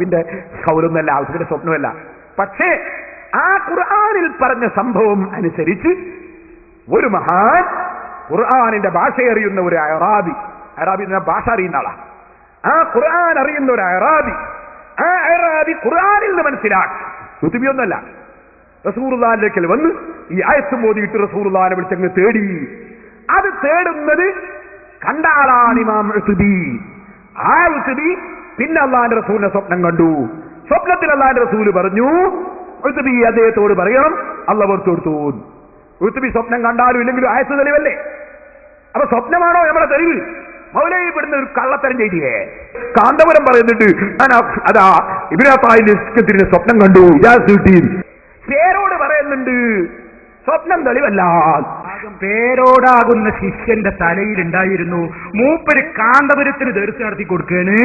ഔസുബിന്റെ കൗലൊന്നല്ല, ഔസുബിന്റെ സ്വപ്നമല്ല. പക്ഷേ ആ ഖുർആനിൽ പറഞ്ഞ സംഭവം അനുസരിച്ച് ഒരു മഹാൻ ഖുർആനിന്റെ ഭാഷ അറിയുന്ന ഒരു അറാബി എന്ന ഭാഷ അറിയുന്ന ആളാ, ആ ഖുർആൻ അറിയുന്ന ഒരു ആ അറാബി ഖുർആനിൽ നിന്ന് മനസ്സിലാക്കി. ഋതുബിയൊന്നല്ല, റസൂലുള്ളാഹിലേക്ക് വന്ന് ഈ ആയത്ത് മോദിയിട്ട് റസൂലുള്ളാഹിനെ വിളിച്ചങ്ങ് തേടി. അത് തേടുന്നത് കണ്ട ആളാണ് ഇമാം ഋതുബി. ആ ഋതുബി പിന്നെ അള്ളാഹിന്റെ റസൂലിനെ സ്വപ്നം കണ്ടു. സ്വപ്നത്തിൽ അള്ളാഹിന്റെ റസൂല് പറഞ്ഞു, ഋതുബി അദ്ദേഹത്തോട് പറയണം അള്ളാഹ് പുറത്തു കൊടുത്തു. ഋതുബി സ്വപ്നം കണ്ടാലും ഇല്ലെങ്കിലും ആയത്ത് തെളിവല്ലേ? അപ്പൊ സ്വപ്നമാണോ നമ്മളെ തെളിവ്? മൗലവി പെടുന്ന ഒരു കള്ളത്തരം ചെയ്തില്ലേ? കാന്തപുരം പറയുന്നുണ്ട്, ഞാൻ അതാ ഇബ്നു അത്തായിന്റെ സ്വപ്നം കണ്ടു, ഇജാസത്ത് കിട്ടി. പേരോട് പറയുന്നുണ്ട് സ്വപ്നം തെളിവല്ല. പേരോടാകുന്ന ശിഷ്യന്റെ തലയിലുണ്ടായിരുന്നു. മൂപ്പര് കാന്തപുരത്തിന് ദർശ നടത്തി കൊടുക്കേന്.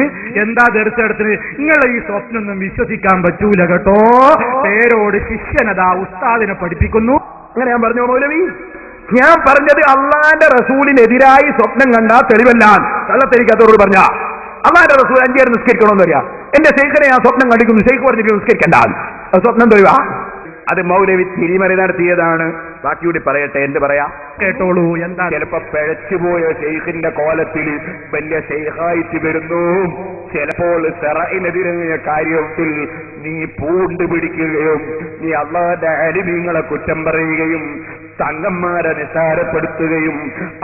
എന്താ ദർശ നടത്തിന്? നിങ്ങളെ ഈ സ്വപ്നമൊന്നും വിശ്വസിക്കാൻ പറ്റൂല കേട്ടോ. പേരോട് ശിഷ്യനതാ ഉസ്താദിനെ പഠിപ്പിക്കുന്നു. അങ്ങനെ ഞാൻ പറഞ്ഞു മൗലവി, ഞാൻ പറഞ്ഞത് അള്ളാന്റെ റസൂലിനെതിരായി സ്വപ്നം കണ്ടാ തെളിവല്ല. കള്ളത്തെരിക്കാത്തോട് പറഞ്ഞ അള്ളാന്റെ റസൂൽ 5 നേരം നിസ്കരിക്കണമെന്ന് പറയാ. എന്റെ ശൈഖിനെ ഞാൻ സ്വപ്നം കണ്ടിരിക്കുന്നു, ശൈഖ് പറഞ്ഞിട്ട് നിസ്കരിക്കണ്ട, സ്വപ്നം തെളിവാ? അത് മൗലവി തിരിമറി നടത്തിയതാണ്. ബാക്കിയൂടി പറയട്ടെ, എന്ത് പറയാ കേട്ടോളൂ. എന്താ? ചിലപ്പോ പിഴച്ചുപോയ ശൈഖിന്റെ കോലത്തിൽ വലിയ ശൈഖായിട്ട് വരുന്നു. ചിലപ്പോൾ ശറഇനെതിരായ കാര്യത്തിൽ നീ പൂണ്ട് പിടിക്കുകയും നീ അള്ളാന്റെ അലിമീങ്ങളെ കുറ്റം പറയുകയും തങ്ങന്മാരെ നിസ്സാരപ്പെടുത്തുകയും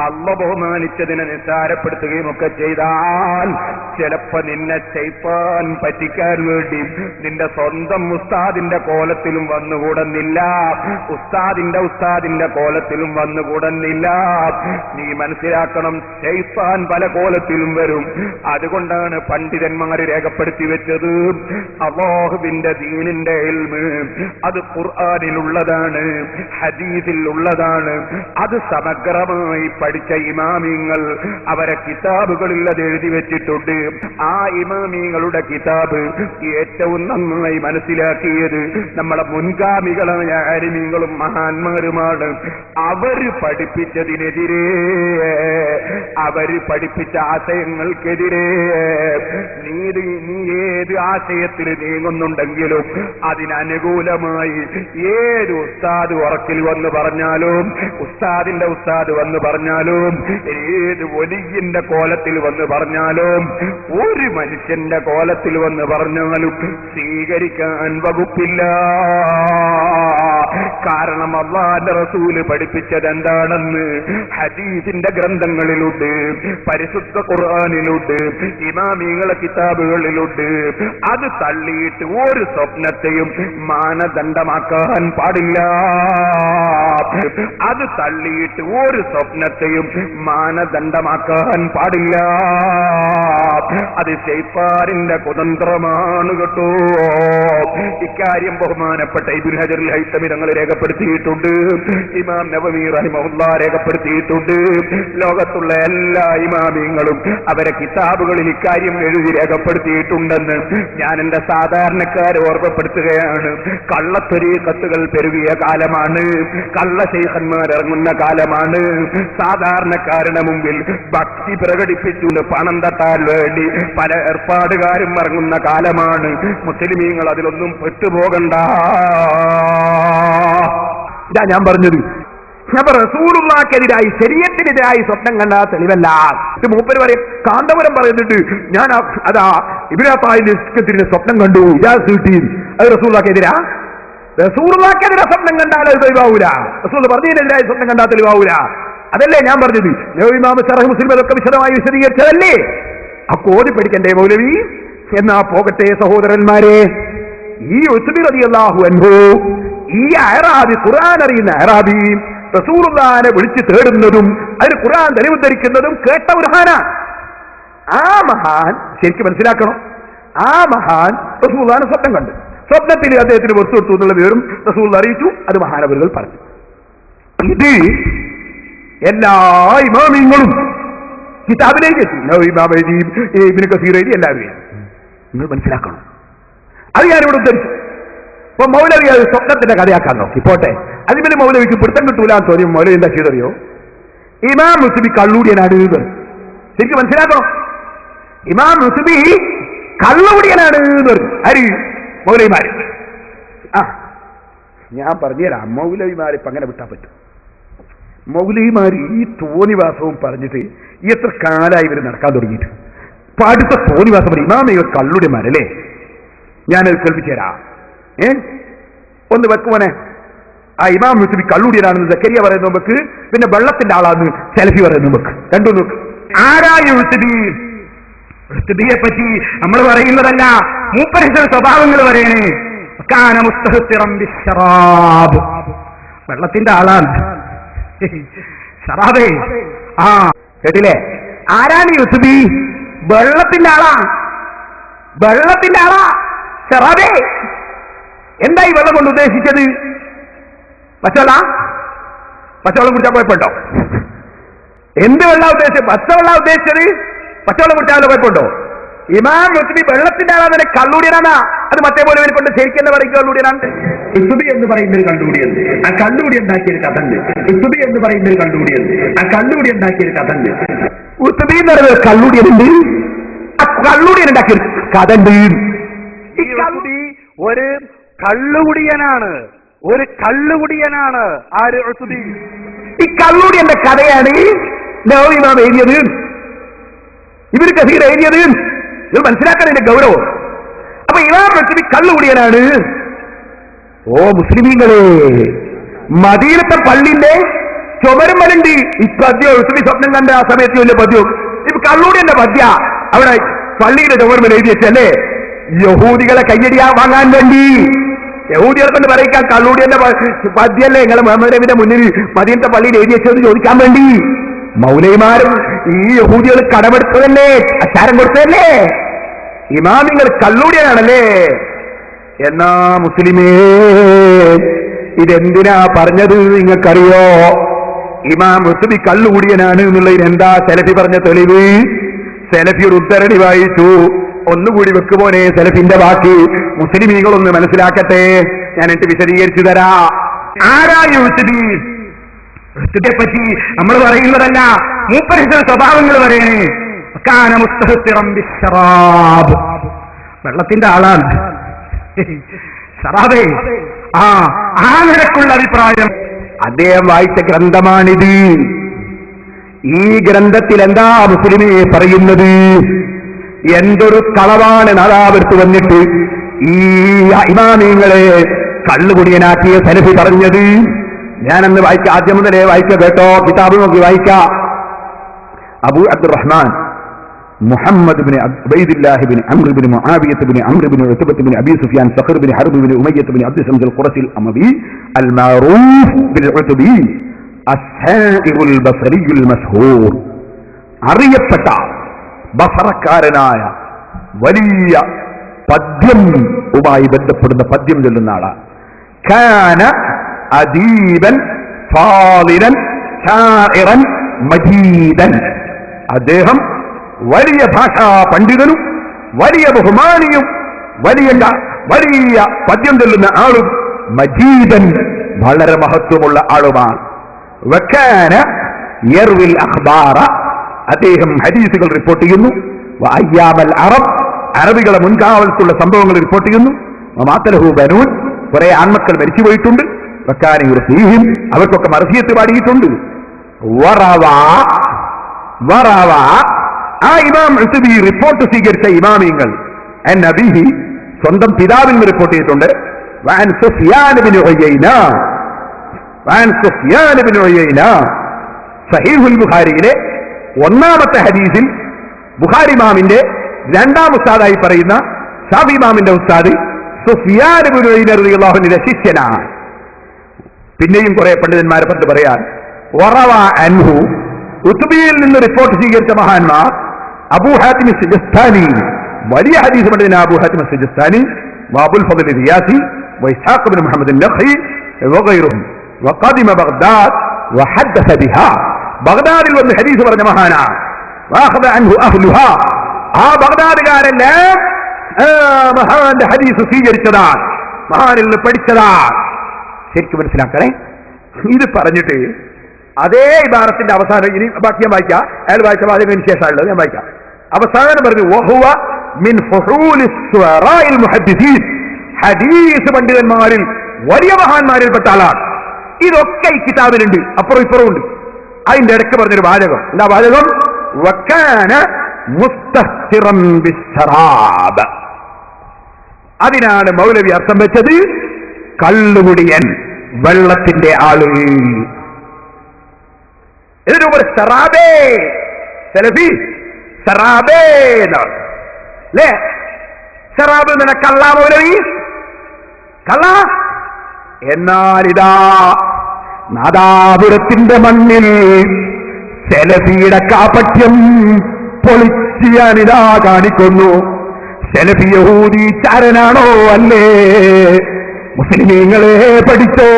അള്ള ബഹുമാനിച്ചതിനെ നിസ്സാരപ്പെടുത്തുകയും ഒക്കെ ചെയ്താൽ ചിലപ്പോ നിന്നെ ശൈത്താൻ പറ്റിക്കാൻ വേണ്ടി നിന്റെ സ്വന്തം ഉസ്താദിന്റെ കോലത്തിലും വന്നുകൂടുന്നില്ല, ഉസ്താദിന്റെ കോലത്തിലും വന്നുകൂടുന്നില്ല. നീ മനസ്സിലാക്കണം, ശൈത്താൻ പല കോലത്തിലും വരും. അതുകൊണ്ടാണ് പണ്ഡിതന്മാര് രേഖപ്പെടുത്തി വെച്ചത്, അല്ലാഹുവിന്റെ ദീനിന്റെ ഇൽമ് അത് ഖുർആനിലുള്ളതാണ്, ഹദീസിലുള്ളതാണ്. അത് സമഗ്രമായി പഠിച്ച ഇമാമിങ്ങൾ അവരെ കിതാബുകളിൽ അത് എഴുതി വെച്ചിട്ടുണ്ട്. ആ ഇമാമിങ്ങളുടെ കിതാബ് ഏറ്റവും നന്നായി മനസ്സിലാക്കിയത് നമ്മളെ മുൻഗാമികളായ ആലിമീങ്ങളും മഹാന്മാരുമാണ്. അവര് പഠിപ്പിച്ചതിനെതിരെ, അവര് പഠിപ്പിച്ച ആശയങ്ങൾക്കെതിരെ നീ ഏത് ആശയത്തിൽ നീങ്ങുന്നുണ്ടെങ്കിലും അതിനനുകൂലമായി ഏത് ഉസ്താദ് ഉറക്കിൽ വന്ന് പറഞ്ഞാലും, ഉസ്താദിന്റെ ഉസ്താദ് വന്ന് പറഞ്ഞാലും, ഏത് വലിയന്റെ കോലത്തിൽ വന്ന് പറഞ്ഞാലും, ഒരു മനുഷ്യന്റെ കോലത്തിൽ വന്ന് പറഞ്ഞാലും സ്വീകരിക്കാൻ വകുപ്പില്ല. കാരണം അല്ലാഹുവിന്റെ റസൂല് പഠിപ്പിച്ചത് എന്താണെന്ന് ഹദീസിന്റെ ഗ്രന്ഥങ്ങളിലുണ്ട്, പരിശുദ്ധ ഖുർആനിലുണ്ട്, ഇമാമികളെ കിതാബുകളിലുണ്ട്. അത് തള്ളിയിട്ട് ഒരു സ്വപ്നത്തെയും മാനദണ്ഡമാക്കാൻ പാടില്ല. അത് തള്ളിയിട്ട് ഒരു സ്വപ്നത്തെയും മാനദണ്ഡമാക്കാൻ പാടില്ല. അത് ശൈത്താനിന്റെ കുതന്ത്രമാണ് കേട്ടോ. ഇക്കാര്യം ബഹുമാനപ്പെട്ട ഇബ്നു ഹജറുൽ ഹൈതമി തങ്ങൾ രേഖപ്പെടുത്തിയിട്ടുണ്ട്, ഇമാം നവവി റഹിമഹുല്ലാഹ് രേഖപ്പെടുത്തിയിട്ടുണ്ട്. ലോകത്തുള്ള എല്ലാ ഇമാമിങ്ങളും അവരെ കിതാബുകളിൽ ഇക്കാര്യം എഴുതി രേഖപ്പെടുത്തിയിട്ടുണ്ടെന്ന് ഞാൻ എന്റെ സാധാരണക്കാരെ ഓർമ്മപ്പെടുത്തുകയാണ്. കള്ളത്വരീഖത്തുകൾ പെരുകിയ കാലമാണ്, കള്ള ശൈഖന്മാർ ഇറങ്ങുന്ന കാലമാണ്. സാധാരണക്കാരുടെ മുമ്പിൽ ഭക്തി പ്രകടിപ്പിച്ചുകൊണ്ട് പണം തട്ടാൻ വേണ്ടി പല ഏർപ്പാടുകാരും ഇറങ്ങുന്ന കാലമാണ്. മുസ്ലിമീങ്ങൾ അതിലൊന്നും പെട്ടുപോകണ്ട. ഇതാ ഞാൻ പറഞ്ഞത്. റസൂലുള്ളാഹിക്കെതിരായി ശരീഅത്തിനെതിരായി സ്വപ്നം കണ്ടാ തെളിവല്ല. ഇത് മൂപ്പര് പറയും, കാന്തപുരം പറയുന്നുണ്ട്, ഞാൻ അതാ ഇബ്നു അത്തായിന്റെ സ്വപ്നം കണ്ടു, ഇജാസത്ത് കിട്ടി. അത് റസൂലുള്ളാഹിക്കെതിരാ? റസൂലുള്ളാഹിക്കെതിരെ സ്വപ്നം കണ്ടാൽ അത് തെളിവാവൂല. റസൂൽ പറഞ്ഞതിനെതിരായി സ്വപ്നം കണ്ടാൽ തെളിവാവൂല. അതല്ലേ ഞാൻ പറഞ്ഞത്. ഇമാം ശറഹ് മുസ്ലിം അതൊക്കെ വിശദമായി വിശദീകരിച്ചതല്ലേ? ആ കോടി പഠിക്കണ്ടേ മൗലവി? എന്നാ പോകട്ടെ സഹോദരന്മാരെ, ഈ ഉസ്ബി റളിയല്ലാഹു അൻഹു, ഈ അഅറാബി, ഖുർആൻ അറിയുന്ന അഅറാബി റസൂലുള്ളാഹിനെ വിളിച്ച് തേടുന്നതും അതിന് ഖുർആൻ തെളിവുദ്ധരിക്കുന്നതും കേട്ട ഒരു മഹാനാ. ആ മഹാൻ ശരിക്കും മനസ്സിലാക്കണം, ആ മഹാൻ റസൂലുള്ളാഹിനെ സ്വപ്നം കണ്ടു. സ്വപ്നത്തിൽ അദ്ദേഹത്തിന് പുറത്തു കൊടുത്തു എന്നുള്ള വിവരം റസൂലുള്ളാഹി അറിയിച്ചു. അത് മഹാനവറുകൾ പറഞ്ഞു. ഇത് എല്ലാ ഇമാമിങ്ങളും കിതാബിലേക്ക് എത്തി. ഇമാം ഇബ്നു കസീർ എഴുതി എല്ലാവരും നിങ്ങൾ മനസ്സിലാക്കണം. അത് ഞാനിവിടെ ഉദ്ധരിച്ചു. അപ്പൊ മൗലവി അത് സ്വപ്നത്തിന്റെ കഥയാക്കാൻ നോക്കി. പോട്ടെ, അതിന് മൗലവിക്ക് പിടുത്തം കിട്ടൂലാന്ന് തോന്നി മൗലവി എന്താ ചെയ്തറിയോ? ഇമാം മുസ്ബി കള്ളൂടിയനാണ്. ശരിക്കും മനസ്സിലാക്കണം, ഇമാം മുസ്ബി കള്ളുകുടിയനാണ് എന്ന് പറഞ്ഞു. ആര്? മൗലവിമാര്. ആ ഞാൻ പറഞ്ഞുതരാം, മൗലവിമാര് ഇപ്പൊ അങ്ങനെ വിട്ടാൻ പറ്റും? മൗലവിമാര് ഈ തോന്നിവാസവും പറഞ്ഞിട്ട് എത്ര കാലമായി ഇവർ നടക്കാൻ തുടങ്ങിയിട്ട്. ഇപ്പൊ അടുത്ത തോന്നിവാസം പറയും ഇമാമ ഇവർ കള്ളുടിയന്മാരല്ലേ. ഞാനത് കേൾപ്പിച്ചു തരാം. ഒന്ന് വെക്കുമോനെ. ആ ഇമാം യൂസുഫി കള്ളുടിയനാണെന്ന് സക്കരിയ പറയുന്ന നമുക്ക്, പിന്നെ വെള്ളത്തിന്റെ ആളാന്ന് സെലഫി പറയുന്ന നമുക്ക്. രണ്ടു നോക്ക്. ആരാ യൂസുഫി? യൂസുഫിയെ പറ്റി നമ്മൾ പറയുന്നതല്ല, മൂപ്പരിന്റെ സ്വഭാവങ്ങൾ പറയണേ. വെള്ളത്തിന്റെ ആളാണ്. ഷറാബേ, ആ കേട്ടില്ലേ? ആരാണ് യൂസുഫി? വെള്ളത്തിന്റെ ആളാ. വെള്ളത്തിന്റെ ആളാ ഷറാബേ. എന്തായി വെള്ളം കൊണ്ട് ഉദ്ദേശിച്ചത്? പച്ചവെള്ളം കുടിച്ചാൽ കുഴപ്പമുണ്ടോ? എന്ത് വെള്ളം ഉദ്ദേശിച്ചത്? പച്ചവെള്ളം ഉദ്ദേശിച്ചത്? പച്ചവെള്ളം കുടിച്ചാൽ കുഴപ്പമുണ്ടോ? ഇമാം യൂസുഫി വെള്ളത്തിന്റെ ആളാണ്, കള്ളുടിയനാണ്. അത് മറ്റേ പോലെ കൊണ്ട് ശരിക്കും എന്താ പറയുക? കള്ളുടിയനാണ്. യൂസുഫി എന്ന് പറയുന്നൊരു കള്ളുകൂടിയുണ്ട്. ആ കള്ളുകൂടി ഉണ്ടാക്കിയൊരു കഥ ഉണ്ട്. യൂസുഫി എന്ന് പറയുന്നൊരു കള്ളുകൂടിയുണ്ട്. ആ കള്ളുകൂടി ഉണ്ടാക്കിയൊരു കഥ ഉണ്ട്. യൂസുഫി എന്ന് പറയുന്നത് കള്ളുടിയനുണ്ട്. ആ കള്ളുടിയൻ ഉണ്ടാക്കിയൊരു കഥ ഉണ്ട്. ഈ കള്ളുടി ഒരു കള്ളുകുടിയനാണ്. ഒരു കള്ളുകുടിയനാണ്. ആര്? യൂസുഫി. ഈ കള്ളുടിയന്റെ കഥയാണ് നവവി ഇമാം എഴുതിയത്. ഇവര് കസീർ എഴുതിയത്. ഇത് മനസ്സിലാക്കാൻ എന്റെ ഗൗരവം. അപ്പൊ ഇമാം യൂസുഫി കള്ളുകുടിയനാണ്. ഓ മുസ്ലിമീങ്ങളെ, മദീനത്തെ പള്ളിന്റെ ചുമരുമലുണ്ട് ഈ പദ്യം. യൂസുഫി സ്വപ്നം കണ്ട ആ സമയത്ത് വലിയ പദ്യം. ഇപ്പൊ കള്ളുടിയന്റെ പദ്യ അവിടെ പള്ളിയുടെ ചുമരുമൽ എഴുതി വെച്ചല്ലേ, യഹൂദികളെ കയ്യടിയാ വാങ്ങാൻ വേണ്ടി. യഹൂദികളെ കൊണ്ട് പറയിക്കാൻ കള്ളുടിയന്റെ പദ്യല്ലേ നിങ്ങളെ മുഹമ്മദ് നബിയുടെ മുന്നിൽ മദീനത്തെ പള്ളിയിൽ എഴുതി വെച്ചതെന്ന് ചോദിക്കാൻ വേണ്ടി. മൗലവിമാരും ഈ യഹൂദികൾ കടമെടുത്തതല്ലേ, അച്ചാരം കൊടുത്തതല്ലേ. ഇമാമിങ്ങൾ കള്ളുടിയനാണല്ലേ. എന്നാ മുസ്ലിമേ, ഇതെന്തിനാ പറഞ്ഞത് നിങ്ങൾക്കറിയോ? ഇമാം യൂസുഫി കള്ളുകുടിയനാണ് എന്നുള്ളതിന് എന്താ സെലഫി പറഞ്ഞ തെളിവ്? സെലഫി ഒരു ഉദ്ധരണി വായിച്ചു. ഒന്നുകൂടി വെക്കുമോനെ സെലഫിന്റെ ബാക്കി. മുസ്ലിമീകളൊന്ന് മനസ്സിലാക്കട്ടെ, ഞാൻ എന്നിട്ട് വിശദീകരിച്ചു തരാ. ആരാ യൂസുഫി? യൂസുഫിയെ പറ്റി നമ്മൾ പറയുന്നതല്ല, മൂപ്പരിന്റെ സ്വഭാവങ്ങൾ പറയണേ. വെള്ളത്തിന്റെ ആളാണ്. ഷറാബേ, ആ നിരക്കുള്ള അഭിപ്രായം. അദ്ദേഹം വായിച്ച ഗ്രന്ഥമാണിത്. ഈ ഗ്രന്ഥത്തിൽ എന്താ മുസ്ലിമേ പറയുന്നത്? എന്തൊരു കളവാണ് നാദാവെടുത്ത് വന്നിട്ട് ഈ ഇമാമിങ്ങളെ കള്ളുകുടിയനാക്കിയ സലഫി പറഞ്ഞത്. ഞാനന്ന് വായിക്കാം, ആദ്യം മുതലേ വായിക്കാം കേട്ടോ, കിതാബ് നോക്കി വായിക്കാം. അബൂ അബ്ദുറഹ്മാൻ മുഹമ്മദ് ബിൻ ഉബൈദില്ലാഹി ബിൻ അംർ ബിൻ മുആവിയത്ത് ബിൻ അംർ ബിൻ ഉത്ബത്ത് ബിൻ അബീ സുഫിയാൻ സഖർ ബിൻ ഹർബ് ബിൻ ഉമയ്യത്ത് ബിൻ അബ്ദ് ശംസ് അൽ-ഖുറശി അൽ-അമവി അൽ-മഅറൂഫ് ബിൻ ഉത്ബി അസ്സാഇബുൽ ബസരിയുൽ മശ്ഹൂർ, അറിയപ്പെട്ട ബസറക്കാരനായ വലിയ പദ്യവുമായി ബന്ധപ്പെടുന്ന പദ്യം ചൊല്ലുന്ന ആളാണ്. കാന അദീബൻ ഫാദിലൻ ശാഇറൻ മജീദൻ. അദ്ദേഹം വലിയ ഭാഷാ പണ്ഡിതനും വലിയ ബഹുമാനിയും വലിയ പദ്യം ചൊല്ലുന്ന ആളും മജീദൻ വളരെ മഹത്വമുള്ള ആളുമാണ്. വകാന യർവിൽ അഖ്ബാറ, അദ്ദേഹം ഹദീസുകൾ റിപ്പോർട്ട് ചെയ്യുന്നു. വഅയ്യാമൽ അറബ്, അറബികളെ മുൻകാലത്തുള്ള സംഭവങ്ങൾ റിപ്പോർട്ട് ചെയ്യുന്നു. വമാതലഹു ബനൂൻ, കുറെ ആൺമക്കൾ മരിച്ചുപോയിട്ടുണ്ട്. വകാന യുർഫീഹിം, അവർക്കൊക്കെ മർസിയത്ത് പാടിയിട്ടുണ്ട്. വറവ, ആ ഇമാം യൂസുഫി റിപ്പോർട്ട് സ്വീകരിച്ച ഇമാമിങ്ങൾ അന്നബിഹി, സ്വന്തം പിതാവിൽ നിന്ന് റിപ്പോർട്ട് ചെയ്തിട്ടുണ്ട്. വഅൻ സുഫ്യാൻ ബിൻ ഉയൈന, സഹീഹുൽ ബുഖാരിയിലെ ഒന്നാമത്തെ ഹദീസിൽ ബുഖാരി ഇമാമിന്റെ രണ്ടാം ഉസ്താദായി പറയുന്ന ഷാഫി ഇമാമിന്റെ ഉസ്താദ് സുഫ്യാൻ ബിൻ ഉയൈന റളിയല്ലാഹു അൻഹുവിന്റെ ശിഷ്യനാണ്. പിന്നെയും കുറെ പണ്ഡിതന്മാരെ പറ്റി പറയാൻ, വറവ അൻഹു, ഉത്ബിയിൽ നിന്ന് റിപ്പോർട്ട് സ്വീകരിച്ച മഹാന്മാർ അബൂ ഹാത്തിം സിജിസ്താനി, വലിയ ഹദീസ് പണ്ഡിതനായ അബൂ ഹാത്തിം സിജിസ്താനി, വഅബുൽ ഫദ്ൽ റിയാസി, വഇസ്ഹാഖ് ബിൻ മുഹമ്മദ് അൻ-നഖി വഗൈറുഹും. വഖദിമ ബഗ്ദാദ് വഹദ്ദസ ബിഹാ, ബഗ്ദാദിൽ വന്ന് ഹദീസ് പറഞ്ഞ മഹാനാണ്. വഅഖദ അൻഹു അഹ്ലുഹാ, ആ ബഗ്ദാദുകാരെല്ലാം മഹാന്റെ ഹദീസ് സ്വീകരിച്ചതാണ്, മഹാനിൽ നിന്ന് പഠിച്ചതാണ്. ശരിക്കും മനസ്സിലാക്കണേ. ഇത് പറഞ്ഞിട്ട് അതേ ഇബാറത്തിന്റെ അവസാനം, ഇനി ബാക്കി ഞാൻ വായിക്കാം, അയാൾ വായിച്ച വാചകത്തിന് ശേഷമുള്ളത് ഞാൻ വായിക്കാം. അവസാനം പറഞ്ഞു വഹുവ മിൻ ഫുഹൂലി ശുഅറാഇൽ മുഹദ്ദിസീൻ, ഹദീസ് പണ്ഡിതന്മാരിൽ വലിയ മഹാന്മാരിൽപ്പെട്ട ആളാണ്. ഇതൊക്കെ ഈ കിതാബിലുണ്ട്, അപ്പുറം ഇപ്പുറവും ഉണ്ട്. അതിന്റെ ഇടയ്ക്ക് പറഞ്ഞൊരു വാചകം, എന്താ വാചകം? വക്കാന മുസ്തഹ്തിറൻ ബിശ്ശറാബ്. അതിനാണ് മൗലവി അർത്ഥം വെച്ചത് കള്ളുകുടിയൻ, വെള്ളത്തിന്റെ ആള്. ഇതിനു മുമ്പ് സറാബേ, സലഫി സറാബേ എന്നാണ് അല്ലേ? സറാബ് എന്ന കള്ള മൗലവി, കള്ള. എന്നാലിതാ നാദാപുരത്തിന്റെ മണ്ണിൽ സലഫിയുടെ കാപട്യം പൊളിച്ച് ഞാനിതാ കാണിക്കുന്നു. സലഫി യഹൂദി ചാരനാണോ? അല്ലേ? മുസ്ലിമീങ്ങളെ പഠിച്ചോ,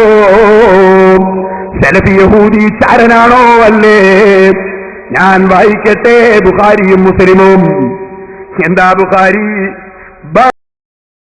സലഫി യഹൂദി ചാരനാണോ? അല്ലേ? ഞാൻ വായിക്കട്ടെ ബുഖാരിയും മുസ്ലിമും. എന്താ ബുഖാരി?